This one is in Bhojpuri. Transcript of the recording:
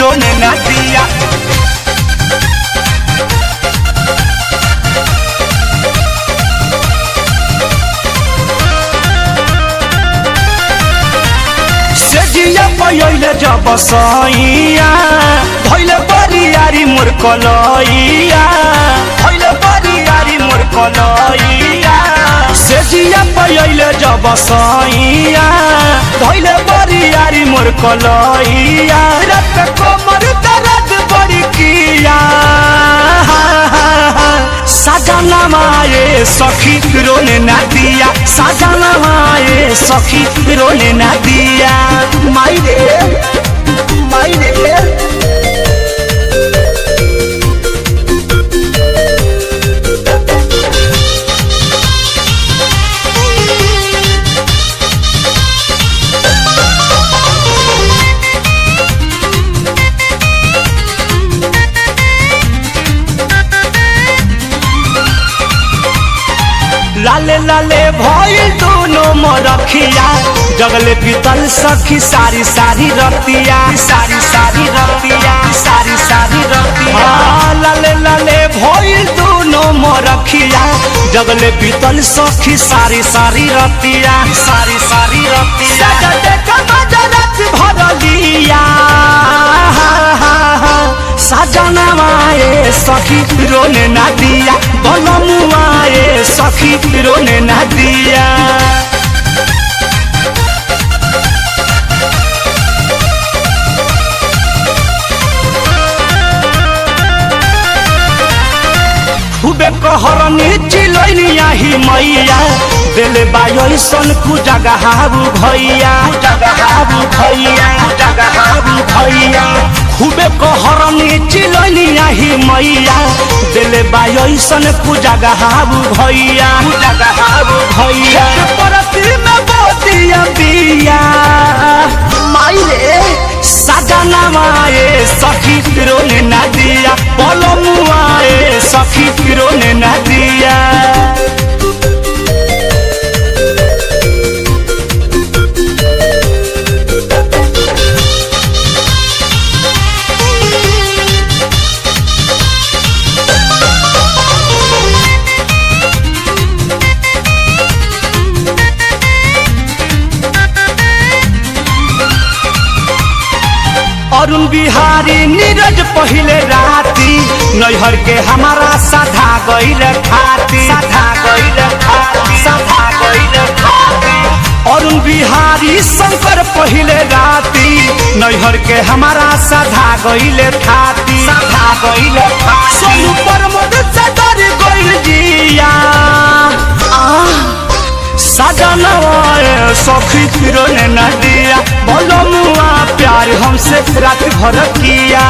रोने ना दिया। सेजिया पयले जब सैया भइले बरियारी मोर कलैया, भइले बरियारी मोर कलैया। सेजिया पयले जब सैया भइले बरियारी मोर कलैया। रात कमर दर्द बड़ी किया साजना माए सखी रोने ना दिया, साजना माए सखी रोने ना दिया। माई रे माई रे लाले लाले भइल दोनों मरखिया जगले पीतल सखी सारी सारी रतिया, सारी सारी रतिया, सारी सारी रतिया। लाले लाले भइल दोनों मरखिया जगले पीतल सखी सारी सारी रतिया, सारी सारी रतिया। भरलिया साजना माए सखी रोने ना दिया, बलमुआए सखी रोने ना दिया। खूबे कहरनी चिलैनिया ही मैया दिले बायसन कु जगहाबू भैया, जगहाबू भैया, जगहाबू भैया। खूबे कहरनी चिलैनिया ही मैया दिले बायसन कु जगहाबू भैया, जगहाबू भैया। परती में बोतिया बिया माई रे साजना माए सखी रोने ना दिया, बलमुआए सखी रोने ना दिया। अरुण बिहारी नीरज पहिले राती नैहर के हमारा साधा गईल खाती, साधा गईल खाती, साधा गईल खाती। अरुण बिहारी शंकर पहिले राती नैहर के हमारा साधा गईल खाती, साधा गईल खाती। सोनू प्रमोद चटर गईल जिया साजना सखी रोने न दिया, बलमुआ प्यार हमसे रात भर किया।